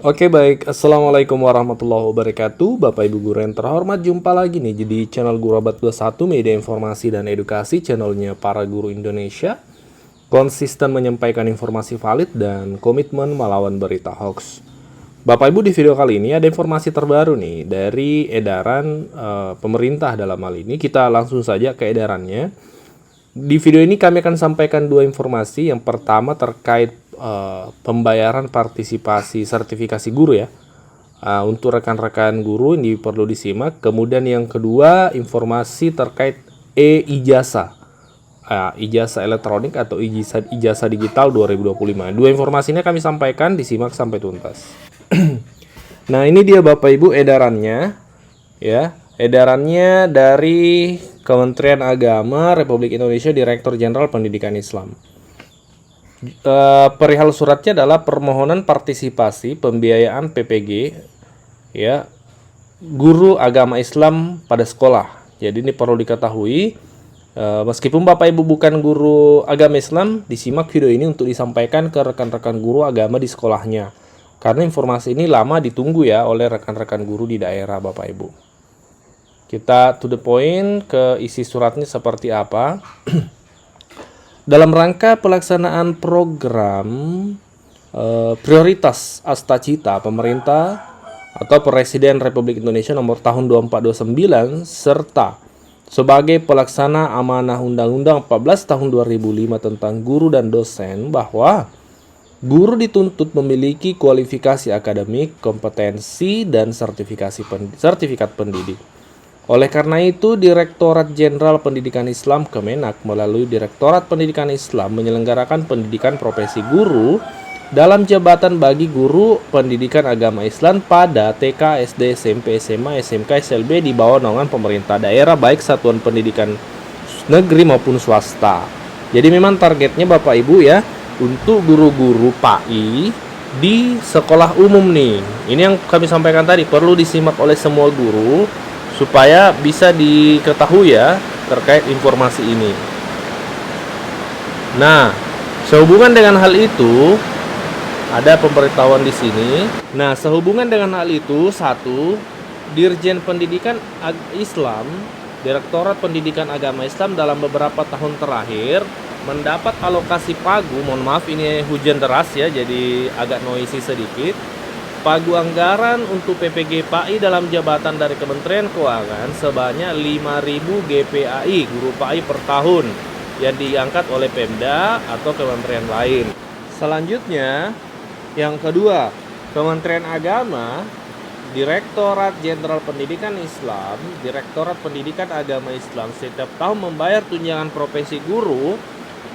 Oke baik, Assalamualaikum warahmatullahi wabarakatuh. Bapak Ibu guru yang terhormat, jumpa lagi nih di channel Guru Abad 21, media informasi dan edukasi, channelnya para guru Indonesia. Konsisten menyampaikan informasi valid dan komitmen melawan berita hoax. Bapak Ibu, di video kali ini ada informasi terbaru nih dari edaran pemerintah dalam hal ini. Kita langsung saja ke edarannya. Di video ini kami akan sampaikan dua informasi. Yang pertama terkait pembayaran partisipasi sertifikasi guru ya. Untuk rekan-rekan guru ini perlu disimak. Kemudian yang kedua informasi terkait e-ijazah. Ijazah elektronik atau ijazah digital 2025. Dua informasi ini kami sampaikan, disimak sampai tuntas. Nah, ini dia Bapak Ibu edarannya ya. Edarannya dari Kementerian Agama Republik Indonesia, Direktur Jenderal Pendidikan Islam. Perihal suratnya adalah permohonan partisipasi pembiayaan PPG ya guru agama Islam pada sekolah. Jadi ini perlu diketahui, meskipun Bapak Ibu bukan guru agama Islam, disimak video ini untuk disampaikan ke rekan-rekan guru agama di sekolahnya. Karena informasi ini lama ditunggu ya oleh rekan-rekan guru di daerah Bapak Ibu. Kita to the point, ke isi suratnya seperti apa. Dalam rangka pelaksanaan program prioritas Astacita pemerintah atau Presiden Republik Indonesia nomor tahun 2429 serta sebagai pelaksana amanah Undang-Undang 14 tahun 2005 tentang guru dan dosen, bahwa guru dituntut memiliki kualifikasi akademik, kompetensi, dan sertifikat pendidik. Oleh karena itu, Direktorat Jenderal Pendidikan Islam Kemenak melalui Direktorat Pendidikan Islam menyelenggarakan pendidikan profesi guru dalam jabatan bagi guru pendidikan agama Islam pada TK, SD, SMP, SMA, SMK, SLB di bawah naungan pemerintah daerah baik satuan pendidikan negeri maupun swasta. Jadi memang targetnya Bapak Ibu ya, untuk guru-guru PAI di sekolah umum nih. Ini yang kami sampaikan tadi, perlu disimak oleh semua guru supaya bisa diketahui ya terkait informasi ini. Nah, sehubungan dengan hal itu ada pemberitahuan di sini. Nah, sehubungan dengan hal itu, satu, Dirjen Pendidikan Islam, Direktorat Pendidikan Agama Islam dalam beberapa tahun terakhir mendapat alokasi pagu. Mohon maaf ini hujan deras ya, jadi agak noisy sedikit. Pagu anggaran untuk PPG PAI dalam jabatan dari Kementerian Keuangan sebanyak 5.000 GPAI guru PAI per tahun yang diangkat oleh Pemda atau kementerian lain. Selanjutnya, yang kedua, Kementerian Agama, Direktorat Jenderal Pendidikan Islam, Direktorat Pendidikan Agama Islam setiap tahun membayar tunjangan profesi guru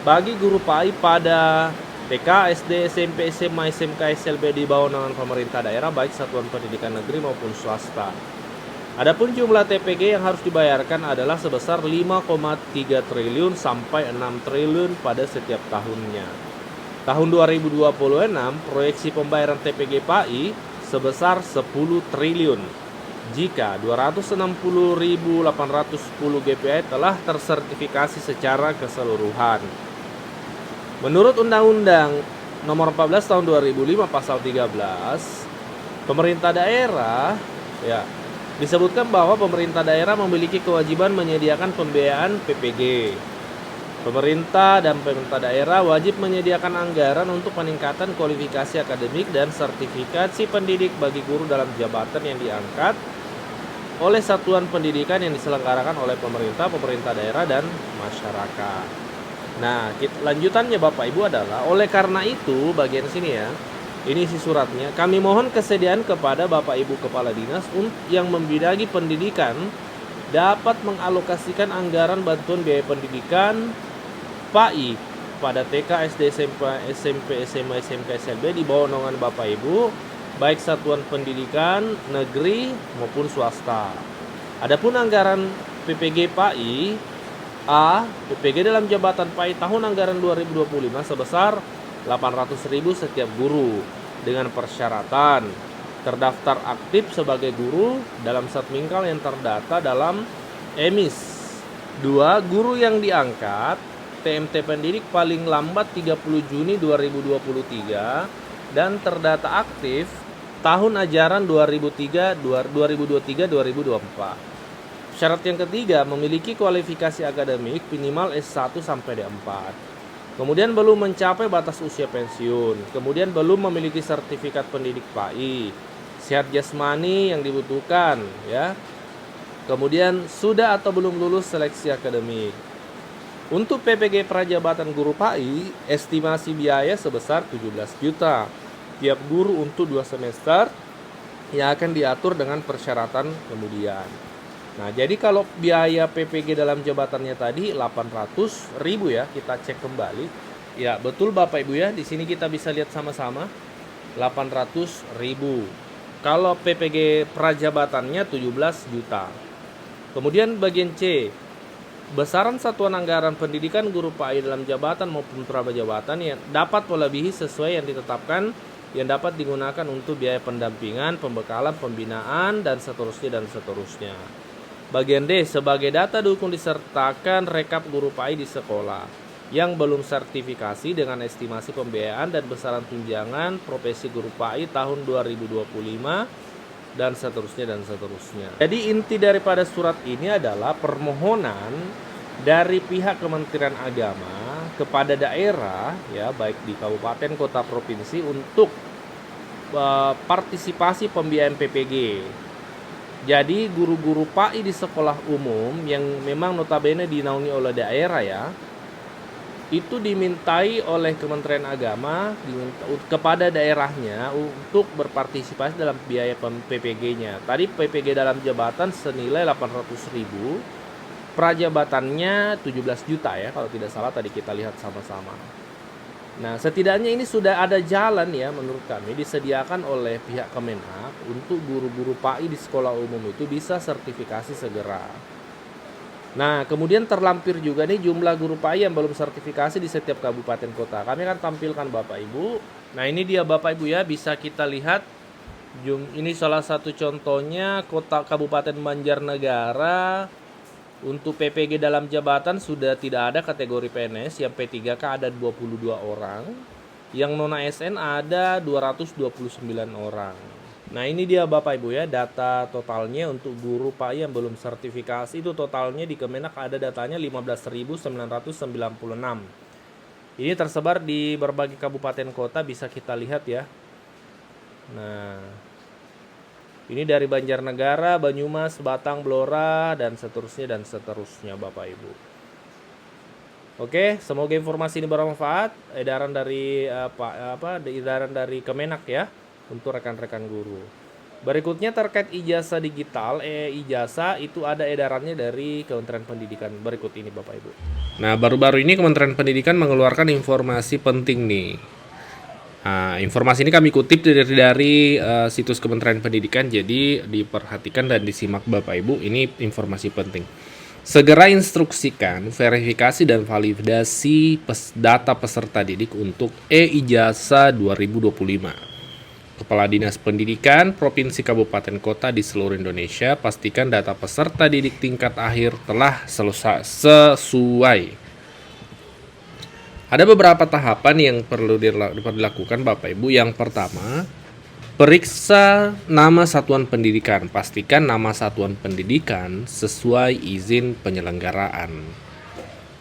bagi guru PAI pada TK, SD, SMP, SMA, SMK, SLB di bawah naungan pemerintah daerah baik satuan pendidikan negeri maupun swasta. Adapun jumlah TPG yang harus dibayarkan adalah sebesar 5,3 triliun sampai 6 triliun pada setiap tahunnya. Tahun 2026 proyeksi pembayaran TPG PAI sebesar 10 triliun jika 260.810 GPI telah tersertifikasi secara keseluruhan. Menurut Undang-Undang Nomor 14 Tahun 2005 Pasal 13, pemerintah daerah ya disebutkan bahwa pemerintah daerah memiliki kewajiban menyediakan pembiayaan PPG. Pemerintah dan pemerintah daerah wajib menyediakan anggaran untuk peningkatan kualifikasi akademik dan sertifikasi pendidik bagi guru dalam jabatan yang diangkat oleh satuan pendidikan yang diselenggarakan oleh pemerintah daerah dan masyarakat. Nah, lanjutannya Bapak Ibu adalah, oleh karena itu, bagian sini ya, ini isi suratnya, kami mohon kesediaan kepada Bapak Ibu Kepala Dinas yang membidangi pendidikan dapat mengalokasikan anggaran bantuan biaya pendidikan PAI pada TK, SD, SMP, SMA, SMK, SLB di bawah naungan Bapak Ibu, baik satuan pendidikan negeri maupun swasta. Adapun anggaran PPG PAI A, PPG dalam jabatan PAI tahun anggaran 2025 sebesar 800.000 setiap guru dengan persyaratan terdaftar aktif sebagai guru dalam Satmingkal yang terdata dalam EMIS. 2. Guru yang diangkat TMT pendidik paling lambat 30 Juni 2023 dan terdata aktif tahun ajaran 2023-2024. Syarat yang ketiga, memiliki kualifikasi akademik minimal S1 sampai D4. Kemudian belum mencapai batas usia pensiun. Kemudian belum memiliki sertifikat pendidik PAI. Sehat jasmani yang dibutuhkan, ya. Kemudian sudah atau belum lulus seleksi akademik. Untuk PPG Prajabatan Guru PAI, estimasi biaya sebesar 17 juta tiap guru untuk 2 semester yang akan diatur dengan persyaratan kemudian. Nah, jadi kalau biaya PPG dalam jabatannya tadi 800.000 ya, kita cek kembali. Ya, betul Bapak Ibu ya, di sini kita bisa lihat sama-sama 800.000. Kalau PPG prajabatannya 17 juta. Kemudian bagian C, besaran satuan anggaran pendidikan guru PAI dalam jabatan maupun prajabatan yang dapat melebihi sesuai yang ditetapkan yang dapat digunakan untuk biaya pendampingan, pembekalan, pembinaan, dan seterusnya. Bagian D, sebagai data dukung disertakan rekap guru PAI di sekolah yang belum sertifikasi dengan estimasi pembiayaan dan besaran tunjangan profesi guru PAI tahun 2025 dan seterusnya. Jadi inti daripada surat ini adalah permohonan dari pihak Kementerian Agama kepada daerah ya, baik di kabupaten, kota, provinsi untuk partisipasi pembiayaan PPG. Jadi guru-guru PAI di sekolah umum yang memang notabene dinaungi oleh daerah ya, itu dimintai oleh Kementerian Agama kepada daerahnya untuk berpartisipasi dalam biaya PPG-nya. Tadi PPG dalam jabatan senilai 800.000, prajabatannya 17 juta ya, kalau tidak salah tadi kita lihat sama-sama. Nah, setidaknya ini sudah ada jalan ya menurut kami disediakan oleh pihak Kemenhub untuk guru-guru PAI di sekolah umum itu bisa sertifikasi segera. Nah, kemudian terlampir juga nih jumlah guru PAI yang belum sertifikasi di setiap kabupaten kota. Kami akan tampilkan Bapak Ibu. Nah, ini dia Bapak Ibu ya, bisa kita lihat. Ini salah satu contohnya kota Kabupaten Banjarnegara. Untuk PPG dalam jabatan sudah tidak ada kategori PNS, yang P3K ada 22 orang, yang non ASN ada 229 orang. Nah, ini dia Bapak Ibu ya, data totalnya untuk guru PAI yang belum sertifikasi itu totalnya di Kemenak ada datanya 15.996. Ini tersebar di berbagai kabupaten kota, bisa kita lihat ya. Nah, ini dari Banjarnegara, Banyumas, Batang, Blora, dan seterusnya Bapak Ibu. Oke, semoga informasi ini bermanfaat. Edaran dari edaran dari Kemenak ya untuk rekan-rekan guru. Berikutnya terkait ijazah digital, ijazah itu ada edarannya dari Kementerian Pendidikan. Berikut ini Bapak Ibu. Nah, baru-baru ini Kementerian Pendidikan mengeluarkan informasi penting nih. Nah, informasi ini kami kutip dari situs Kementerian Pendidikan, jadi diperhatikan dan disimak Bapak Ibu, ini informasi penting. Segera instruksikan verifikasi dan validasi data peserta didik untuk e-ijazah 2025. Kepala Dinas Pendidikan Provinsi Kabupaten Kota di seluruh Indonesia pastikan data peserta didik tingkat akhir telah sesuai. Ada beberapa tahapan yang perlu dilakukan Bapak Ibu. Yang pertama, periksa nama satuan pendidikan. Pastikan nama satuan pendidikan sesuai izin penyelenggaraan.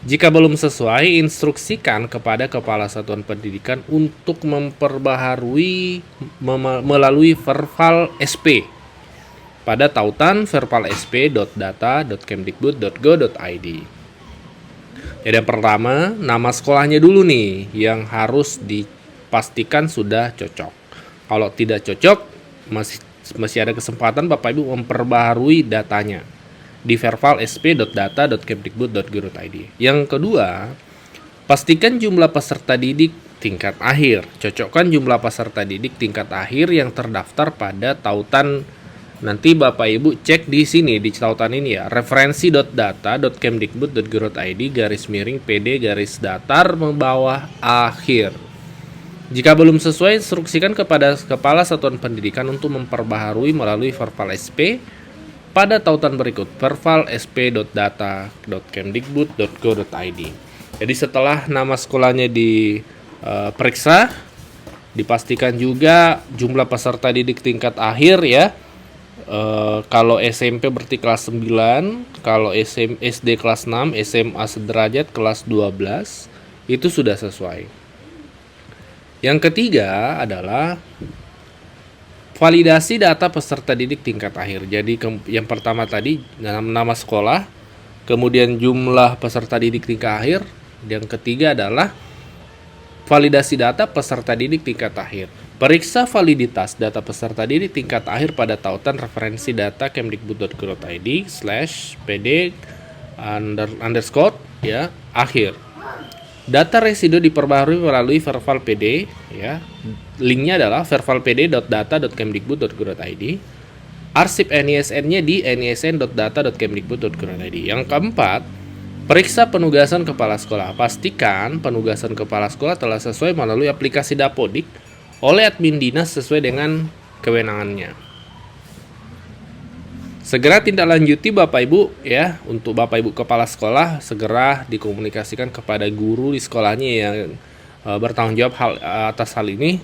Jika belum sesuai, instruksikan kepada Kepala Satuan Pendidikan untuk memperbaharui melalui Verval SP pada tautan vervalsp.data.kemdikbud.go.id. Jadi yang pertama, nama sekolahnya dulu nih yang harus dipastikan sudah cocok. Kalau tidak cocok, masih ada kesempatan Bapak Ibu memperbaharui datanya di vervalsp.data.kemdikbud.go.id. Yang kedua, pastikan jumlah peserta didik tingkat akhir. Cocokkan jumlah peserta didik tingkat akhir yang terdaftar pada tautan. Nanti Bapak Ibu cek di sini di tautan ini ya, referensi.data.kemdikbud.go.id /PD/datar bawah akhir. Jika belum sesuai, instruksikan kepada Kepala Satuan Pendidikan untuk memperbaharui melalui Verval SP pada tautan berikut, vervalsp.data.kemdikbud.go.id. Jadi setelah nama sekolahnya diperiksa, Dipastikan juga jumlah peserta didik tingkat akhir ya. Kalau SMP berarti kelas 9, kalau SD kelas 6, SMA sederajat kelas 12, itu sudah sesuai. Yang ketiga adalah validasi data peserta didik tingkat akhir. Jadi yang pertama tadi nama sekolah, kemudian jumlah peserta didik tingkat akhir. Yang ketiga adalah validasi data peserta didik tingkat akhir. Periksa validitas data peserta didik tingkat akhir pada tautan referensi data kemdikbud.go.id/pd underscore ya akhir. Data residu diperbarui melalui Verval PD ya. Linknya adalah vervalpd.data.kemdikbud.go.id. Arsip NISN-nya di nisn.data.kemdikbud.go.id. Yang keempat, periksa penugasan kepala sekolah. Pastikan penugasan kepala sekolah telah sesuai melalui aplikasi Dapodik oleh admin dinas sesuai dengan kewenangannya. Segera tindak lanjuti Bapak Ibu ya, untuk Bapak Ibu kepala sekolah segera dikomunikasikan kepada guru di sekolahnya yang bertanggung jawab atas hal ini,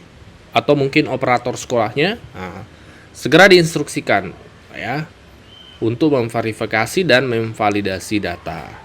atau mungkin operator sekolahnya. Segera diinstruksikan ya untuk memverifikasi dan memvalidasi data.